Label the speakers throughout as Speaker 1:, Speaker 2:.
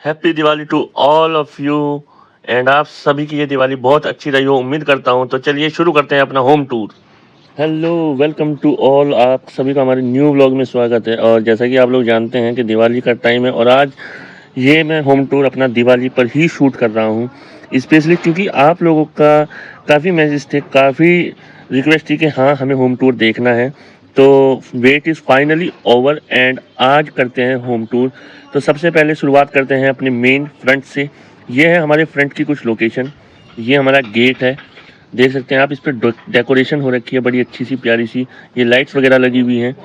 Speaker 1: Happy Diwali to all of you and आप सभी की ये दिवाली बहुत अच्छी रही हो उम्मीद करता हूँ। तो चलिए शुरू करते हैं अपना home tour. Hello, welcome to all, आप सभी का हमारे न्यू व्लॉग में स्वागत है। और जैसा कि आप लोग जानते हैं कि दिवाली का टाइम है और आज ये मैं होम टूर अपना दिवाली पर ही शूट कर रहा हूँ, स्पेशली क्योंकि आप लोगों का काफ़ी मैसेज थे, काफ़ी रिक्वेस्ट थी कि हाँ हमें होम टूर देखना है। तो wait is finally over and आज करते हैं होम टूर। तो सबसे पहले शुरुआत करते हैं अपने मेन फ्रंट से। ये है हमारे फ्रंट की कुछ लोकेशन। ये हमारा गेट है, देख सकते हैं आप, इस पर डेकोरेशन हो रखी है बड़ी अच्छी सी प्यारी सी, ये लाइट्स वगैरह लगी हुई हैं।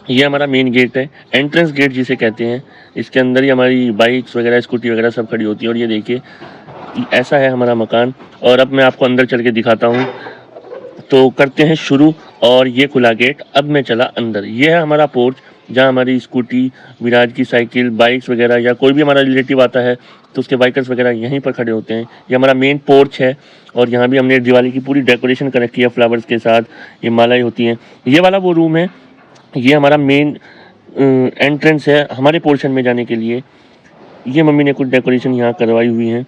Speaker 1: ये हमारा मेन गेट है, एंट्रेंस गेट जिसे कहते हैं। इसके अंदर ही हमारी बाइक्स वगैरह स्कूटी वगैरह सब खड़ी होती है। और ये देखिए ऐसा है हमारा मकान। और अब मैं आपको अंदर चल के दिखाता हूँ। तो करते हैं शुरू। और ये खुला गेट, अब मैं चला अंदर। ये है हमारा पोर्च जहाँ हमारी स्कूटी, विराज की साइकिल, बाइक्स वगैरह या कोई भी हमारा रिलेटिव आता है तो उसके बाइकर्स वगैरह यहीं पर खड़े होते हैं। ये हमारा मेन पोर्च है और यहाँ भी हमने दिवाली की पूरी डेकोरेशन कर रखी है फ्लावर्स के साथ, ये मालाएं होती हैं। ये वाला वो रूम है, ये हमारा मेन एंट्रेंस है हमारे पोर्शन में जाने के लिए। ये मम्मी ने कुछ डेकोरेशन यहाँ करवाई हुई है,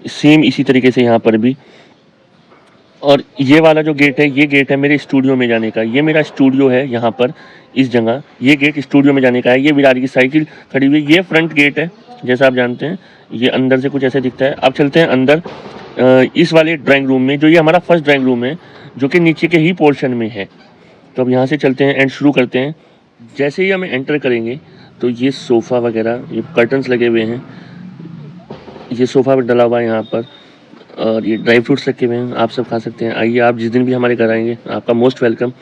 Speaker 1: सेम इसी तरीके से यहाँ पर भी। और ये वाला जो गेट है, ये गेट है मेरे स्टूडियो में जाने का। ये मेरा स्टूडियो है यहाँ पर, इस जगह ये गेट स्टूडियो में जाने का है। ये विराट की साइकिल खड़ी हुई, ये फ्रंट गेट है जैसा आप जानते हैं। ये अंदर से कुछ ऐसे दिखता है। अब चलते हैं अंदर इस वाले ड्राइंग रूम में, जो ये हमारा फर्स्ट ड्राइंग रूम है, जो कि नीचे के ही पोर्शन में है। तो अब यहाँ से चलते हैं एंड शुरू करते हैं। जैसे ही हम एंटर करेंगे तो ये सोफ़ा वगैरह, ये कर्टन्स लगे हुए हैं, ये सोफ़ा भी डला हुआ है यहाँ पर। और ये ड्राई फ्रूट्स रखे हुए हैं, आप सब खा सकते हैं। आइए, आप जिस दिन भी हमारे घर आएंगे आपका मोस्ट वेलकम।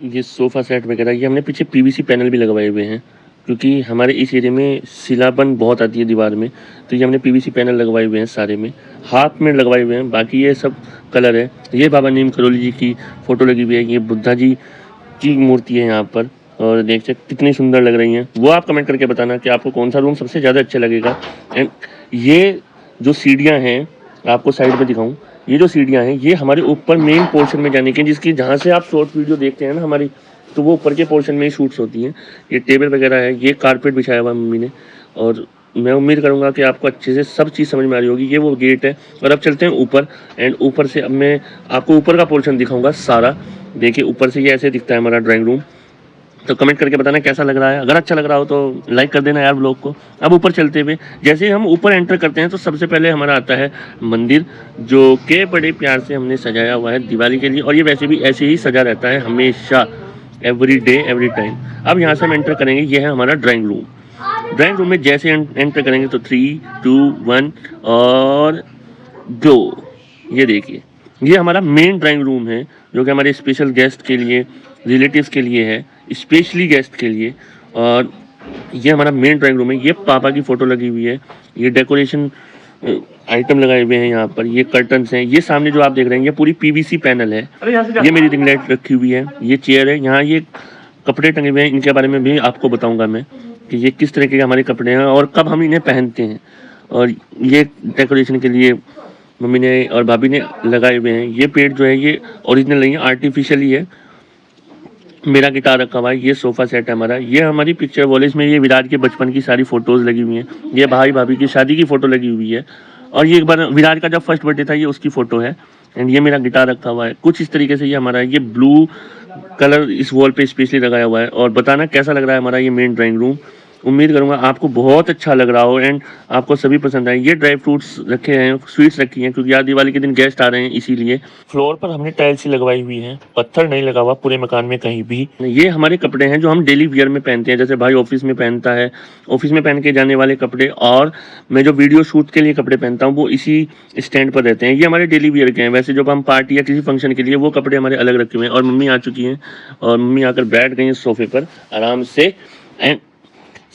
Speaker 1: ये सोफ़ा सेट वगैरह, ये हमने पीछे पीवीसी पैनल भी लगवाए हुए हैं क्योंकि हमारे इस एरिया में सिलापन बहुत आती है दीवार में। तो ये हमने पीवीसी पैनल लगवाए हुए हैं, सारे में हाफ में लगवाए हुए हैं, बाकी ये सब कलर है। ये बाबा नीम करोली जी की फ़ोटो लगी हुई है। ये बुद्धा जी की मूर्ति है यहाँ पर, और देख सकते कितनी सुंदर लग रही हैं। वो आप कमेंट करके बताना कि आपको कौन सा रूम सबसे ज़्यादा अच्छा लगेगा। एंड ये जो सीढ़ियाँ हैं, आपको साइड में दिखाऊं, ये जो सीढ़ियाँ हैं ये हमारे ऊपर मेन पोर्शन में जाने की, जिसकी जहाँ से आप शॉर्ट वीडियो देखते हैं ना हमारी, तो वो ऊपर के पोर्शन में ही शूट्स होती हैं। ये टेबल वगैरह है, ये कारपेट बिछाया हुआ मम्मी ने। और मैं उम्मीद करूँगा कि आपको अच्छे से सब चीज़ समझ में आ रही होगी। ये वो गेट है। और अब चलते हैं ऊपर, एंड ऊपर से अब मैं आपको ऊपर का पोर्शन दिखाऊंगा सारा। देखिए ऊपर से ये ऐसे दिखता है हमारा ड्राइंग रूम। तो कमेंट करके बताना कैसा लग रहा है। अगर अच्छा लग रहा हो तो लाइक कर देना यार ब्लॉग को। अब ऊपर चलते हुए, जैसे ही हम ऊपर एंटर करते हैं तो सबसे पहले हमारा आता है मंदिर, जो कि बड़े प्यार से हमने सजाया हुआ है दिवाली के लिए। और ये वैसे भी ऐसे ही सजा रहता है हमेशा, एवरी डे एवरी टाइम। अब यहाँ से हम एंटर करेंगे, ये है हमारा ड्राइंग रूम। ड्राइंग रूम में जैसे एंटर करेंगे तो 3 2 1 और गो। ये देखिए, ये हमारा मेन ड्राइंग रूम है जो कि हमारे स्पेशल गेस्ट के लिए, रिलेटिव्स के लिए है, स्पेशली गेस्ट के लिए। और ये हमारा मेन ड्राइंग रूम है। ये पापा की फ़ोटो लगी हुई है, ये डेकोरेशन आइटम लगाए हुए हैं यहाँ पर, ये कर्टन्स हैं। ये सामने जो आप देख रहे हैं ये पूरी पीवीसी पैनल है। ये मेरी रिंग लाइट रखी हुई है, ये चेयर है, यहाँ ये कपड़े टंगे हुए हैं। इनके बारे में भी आपको बताऊँगा मैं कि ये किस तरह के हमारे कपड़े हैं और कब हम इन्हें पहनते हैं। और ये डेकोरेशन के लिए मम्मी ने और भाभी ने लगाए हुए हैं। ये पेड़ जो है ये ओरिजिनल नहीं है, आर्टिफिशियल ही है। मेरा गिटार रखा हुआ है, ये सोफ़ा सेट है हमारा। ये हमारी पिक्चर वॉल, इसमें ये विराट के बचपन की सारी फ़ोटोज़ लगी हुई हैं। ये भाई भाभी की शादी की फ़ोटो लगी हुई है। और ये एक बार विराट का जब फर्स्ट बर्थडे था, ये उसकी फ़ोटो है। एंड ये मेरा गिटार रखा हुआ है कुछ इस तरीके से। ये हमारा, ये ब्लू कलर इस वॉल पे स्पेशली लगाया हुआ है। और बताना कैसा लग रहा है हमारा ये मेन ड्राइंग रूम। उम्मीद करूँगा आपको बहुत अच्छा लग रहा हो एंड आपको सभी पसंद आए। ये ड्राई फ्रूट्स रखे हैं, स्वीट्स रखी हैं, क्योंकि आज दिवाली के दिन गेस्ट आ रहे हैं इसीलिए। फ्लोर पर हमने टाइल्स ही लगवाई हुई हैं, पत्थर नहीं लगा हुआ पूरे मकान में कहीं भी। ये हमारे कपड़े हैं जो हम डेली वियर में पहनते हैं, जैसे भाई ऑफिस में पहनता है, ऑफिस में पहन के जाने वाले कपड़े। और मैं जो वीडियो शूट के लिए कपड़े पहनता हूँ वो इसी स्टैंड पर रहते हैं। ये हमारे डेली वियर के हैं। वैसे जब हम पार्टी या किसी फंक्शन के लिए, वो कपड़े हमारे अलग रखे हुए हैं। और मम्मी आ चुकी हैं और मम्मी आकर बैठ गई हैं सोफे पर आराम से। एंड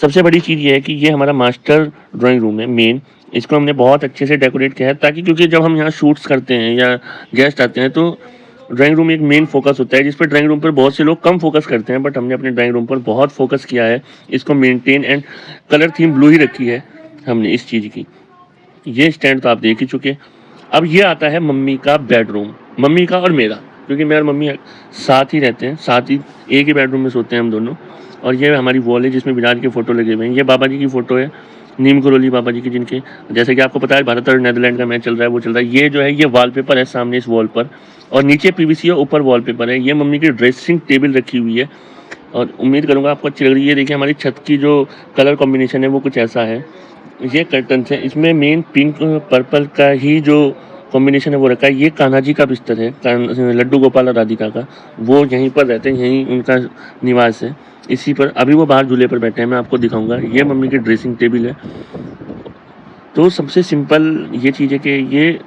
Speaker 1: सबसे बड़ी चीज़ ये है कि ये हमारा मास्टर ड्राइंग रूम है मेन। इसको हमने बहुत अच्छे से डेकोरेट किया है ताकि, क्योंकि जब हम यहाँ शूट्स करते हैं या गेस्ट आते हैं तो ड्राइंग रूम एक मेन फोकस होता है, जिस पर ड्राइंग रूम पर बहुत से लोग कम फोकस करते हैं, बट हमने अपने ड्राइंग रूम पर बहुत फोकस किया है इसको maintain. And colour theme blue ही रखी है हमने इस चीज़ की। ये स्टैंड तो आप देख ही चुके। अब ये आता है मम्मी का बेडरूम, मम्मी का और मेरा, क्योंकि मैं और मम्मी साथ ही रहते हैं, साथ ही एक ही बेडरूम में सोते हैं हम दोनों। और ये हमारी वॉल है जिसमें विराट के फ़ोटो लगे हुए हैं। ये बाबा जी की फ़ोटो है, नीम करोली बाबा जी की, जिनके जैसे कि आपको पता है भारत और नीदरलैंड का मैच चल रहा है, वो चल रहा है। ये जो है ये वॉलपेपर है सामने इस वॉल पर, और नीचे पीवीसी है, ऊपर वॉलपेपर है। ये मम्मी की ड्रेसिंग टेबल रखी हुई है और उम्मीद करूँगा आपको अच्छी लग रही है। ये देखिए हमारी छत की जो कलर कॉम्बिनेशन है वो कुछ ऐसा है। ये कर्टन्स है, इसमें मेन पिंक पर्पल का ही जो कॉम्बिनेशन है वो रखा है। ये कान्हा जी का बिस्तर है, लड्डू गोपाल और राधिका का। वो यहीं पर रहते हैं, यहीं उनका निवास है। इसी पर अभी वो बाहर झूले पर बैठे हैं, मैं आपको दिखाऊंगा। ये मम्मी की ड्रेसिंग टेबल है। तो सबसे सिंपल ये चीज़ है कि ये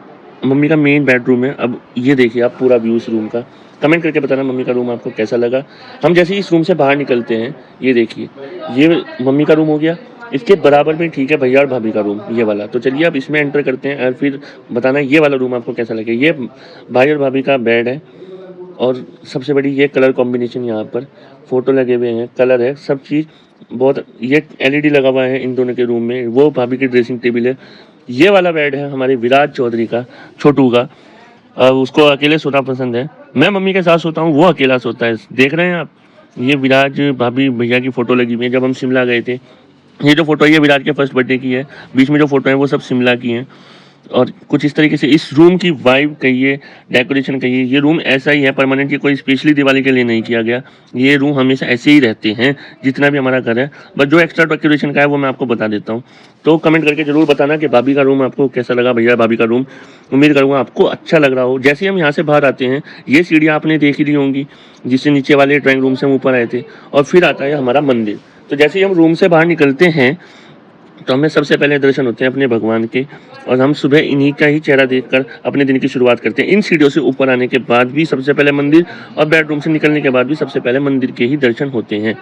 Speaker 1: मम्मी का मेन बेडरूम है। अब ये देखिए आप पूरा व्यू इस रूम का, कमेंट करके बताना मम्मी का रूम आपको कैसा लगा। हम जैसे ही इस रूम से बाहर निकलते हैं, ये देखिए ये मम्मी का रूम हो गया। इसके बराबर में ठीक है भैया और भाभी का रूम, ये वाला। तो चलिए अब इसमें एंटर करते हैं और फिर बताना ये वाला रूम आपको कैसा लगे। ये भाई और भाभी का बेड है और सबसे बड़ी ये कलर कॉम्बिनेशन, यहाँ पर फोटो लगे हुए हैं, कलर है, सब चीज़ बहुत। ये एलईडी लगा हुआ है इन दोनों के रूम में। वो भाभी की ड्रेसिंग टेबल है। ये वाला बेड है हमारे विराट चौधरी का, छोटू का। उसको अकेले सोना पसंद है। मैं मम्मी के साथ सोता हूँ, वो अकेला सोता है। देख रहे हैं आप, ये विराज भाभी भैया की फ़ोटो लगी हुई है जब हम शिमला गए थे। ये जो फ़ोटो है ये विराट के फर्स्ट बर्थडे की है। बीच में जो फ़ोटो है वो सब शिमला की हैं। और कुछ इस तरीके से इस रूम की वाइब कहिए, डेकोरेशन कहिए, ये रूम ऐसा ही है परमानेंट, ये कोई स्पेशली दिवाली के लिए नहीं किया गया। ये रूम हमेशा ऐसे ही रहते हैं जितना भी हमारा घर है, बट जो एक्स्ट्रा डेकोरेशन का है वो मैं आपको बता देता हूँ। तो कमेंट करके जरूर बताना कि भाभी का रूम आपको कैसा लगा, भैया भाभी का रूम। उम्मीद करूँगा आपको अच्छा लग रहा हो। जैसे ही हम यहाँ से बाहर आते हैं, ये सीढ़ियाँ आपने देख ही ली होंगी, जिससे नीचे वाले ड्राइंग रूम से हम ऊपर आए थे, और फिर आता है हमारा मंदिर। तो जैसे ही हम रूम से बाहर निकलते हैं तो हमें सबसे पहले दर्शन होते हैं अपने भगवान के, और हम सुबह इन्हीं का ही चेहरा देखकर अपने दिन की शुरुआत करते हैं। इन सीढ़ियों से ऊपर आने के बाद भी सबसे पहले मंदिर, और बेडरूम से निकलने के बाद भी सबसे पहले मंदिर के ही दर्शन होते हैं।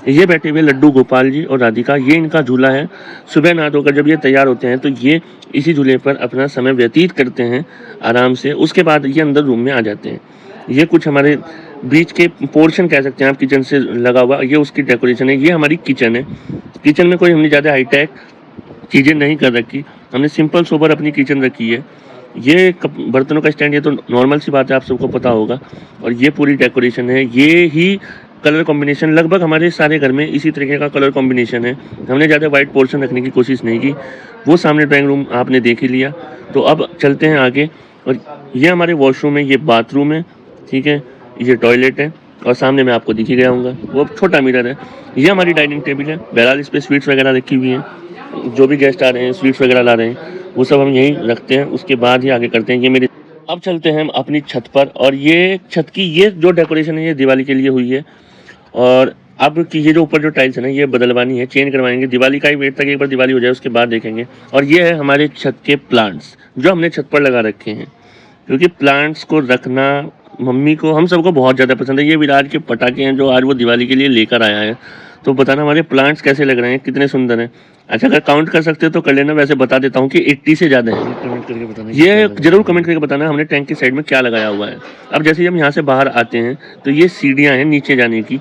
Speaker 1: ये बैठे हुए लड्डू गोपाल जी और राधिका, ये इनका झूला है। सुबह नहा धोकर जब ये तैयार होते हैं तो ये इसी झूले पर अपना समय व्यतीत करते हैं आराम से। उसके बाद ये अंदर रूम में आ जाते हैं। ये कुछ हमारे बीच के पोर्शन कह सकते हैं आप, किचन से लगा हुआ, ये उसकी डेकोरेशन है। ये हमारी किचन है। किचन में कोई हमने ज़्यादा हाईटेक चीज़ें नहीं कर रखी, हमने सिंपल सोबर अपनी किचन रखी है। ये बर्तनों का स्टैंड, ये तो नॉर्मल सी बात है, आप सबको पता होगा। और ये पूरी डेकोरेशन है। ये ही कलर कॉम्बिनेशन लगभग हमारे सारे घर में इसी तरीके का कलर कॉम्बिनेशन है। हमने ज़्यादा वाइट पोर्शन रखने की कोशिश नहीं की। वो सामने ड्राइंग रूम आपने देख ही लिया। तो अब चलते हैं आगे, और ये हमारे वॉशरूम है, ये बाथरूम है, ठीक है, ये टॉयलेट है, और सामने मैं आपको दिख ही गया हूँगा वो छोटा मिरर है। ये हमारी डाइनिंग टेबल है। बहरहाल इस पर स्वीट्स वगैरह रखी हुई हैं, जो भी गेस्ट आ रहे हैं स्वीट्स वगैरह ला रहे हैं वो सब हम यहीं रखते हैं, उसके बाद ही आगे करते हैं। ये मेरी, अब चलते हैं हम अपनी छत पर, और ये छत की ये जो डेकोरेशन है ये दिवाली के लिए हुई है। और अब की ये जो ऊपर जो टाइल्स है ना, ये बदलवानी है, चेंज करवाएंगे। दिवाली का ही वेट तक, एक बार दिवाली हो जाए उसके बाद देखेंगे। और ये है हमारे छत के प्लांट्स जो हमने छत पर लगा रखे हैं, क्योंकि प्लांट्स को रखना मम्मी को, हम सबको बहुत ज़्यादा पसंद है। ये विराट के पटाखे हैं जो आज वो दिवाली के लिए लेकर आया है। तो बताना हमारे प्लांट्स कैसे लग रहे हैं, कितने सुंदर हैं। अच्छा अगर काउंट कर सकते हो तो कर लेना, वैसे बता देता हूँ कि 80 से ज़्यादा है। कमेंट करके बताना, ये जरूर कमेंट करके बताना हमने टैंक की साइड में क्या लगाया हुआ है। अब जैसे ही हम यहाँ से बाहर आते हैं तो ये सीढ़ियाँ हैं नीचे जाने की,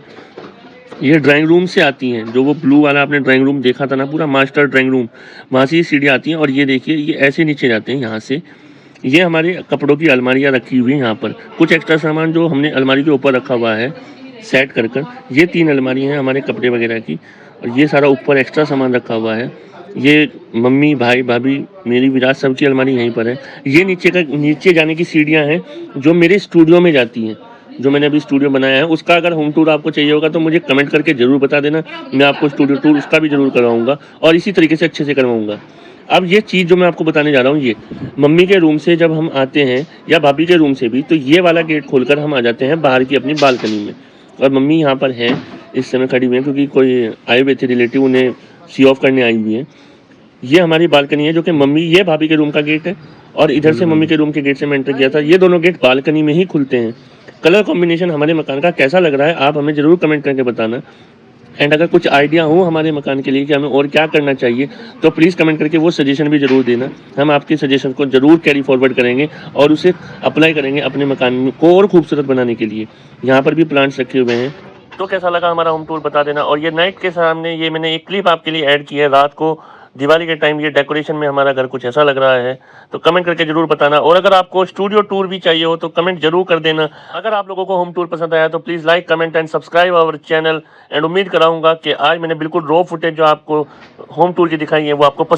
Speaker 1: ये ड्राइंग रूम से आती हैं। जो वो ब्लू वाला आपने ड्राइंग रूम देखा था ना, पूरा मास्टर ड्राइंग रूम, वहाँ से ये सीढ़ियाँ आती हैं। और ये देखिए ये ऐसे नीचे जाते हैं यहाँ से। ये हमारे कपड़ों की अलमारियाँ रखी हुई हैं यहाँ पर, कुछ एक्स्ट्रा सामान जो हमने अलमारी के ऊपर रखा हुआ है सेट कर कर। ये 3 अलमारियाँ हैं हमारे कपड़े वगैरह की, और ये सारा ऊपर एक्स्ट्रा सामान रखा हुआ है। ये मम्मी भाई भाभी मेरी विराट सबकी अलमारी यहीं पर है। ये नीचे जाने की सीढ़ियाँ हैं जो मेरे स्टूडियो में जाती हैं, जो मैंने अभी स्टूडियो बनाया है। उसका अगर होम टूर आपको चाहिए होगा तो मुझे कमेंट करके ज़रूर बता देना, मैं आपको स्टूडियो टूर उसका भी ज़रूर करवाऊँगा, और इसी तरीके से अच्छे से करवाऊँगा। अब ये चीज़ जो मैं आपको बताने जा रहा हूँ, ये मम्मी के रूम से जब हम आते हैं या भाभी के रूम से भी, तो ये वाला गेट खोलकर हम आ जाते हैं बाहर की अपनी बालकनी में। और मम्मी यहाँ पर हैं इस समय खड़ी हुई हैं, क्योंकि कोई आए हुए थे रिलेटिव, उन्हें सी ऑफ करने आई हुई है। ये हमारी बालकनी है जो कि मम्मी, ये भाभी के रूम का गेट है, और इधर से मम्मी के रूम के गेट से मैं एंटर किया था। ये दोनों गेट बालकनी में ही खुलते हैं। कलर कॉम्बिनेशन हमारे मकान का कैसा लग रहा है आप हमें ज़रूर कमेंट करके बताना। एंड अगर कुछ आइडिया हो हमारे मकान के लिए कि हमें और क्या करना चाहिए, तो प्लीज़ कमेंट करके वो सजेशन भी ज़रूर देना। हम आपके सजेशन को ज़रूर कैरी फॉरवर्ड करेंगे और उसे अप्लाई करेंगे अपने मकान को और खूबसूरत बनाने के लिए। यहाँ पर भी प्लांट्स रखे हुए हैं। तो कैसा लगा हमारा होम टूर बता देना। और ये नाइट के सामने ये मैंने एक क्लिप आपके लिए ऐड की है। रात को दिवाली के टाइम ये डेकोरेशन में हमारा घर कुछ ऐसा लग रहा है, तो कमेंट करके ज़रूर बताना। और अगर आपको स्टूडियो टूर भी चाहिए हो तो कमेंट ज़रूर कर देना। अगर आप लोगों को होम टूर पसंद आया तो please like, comment and subscribe our channel. And उम्मीद कराऊँगा कि आज मैंने बिल्कुल रॉ फुटेज जो आपको होम टूर की दिखाई है वो आपको पसंद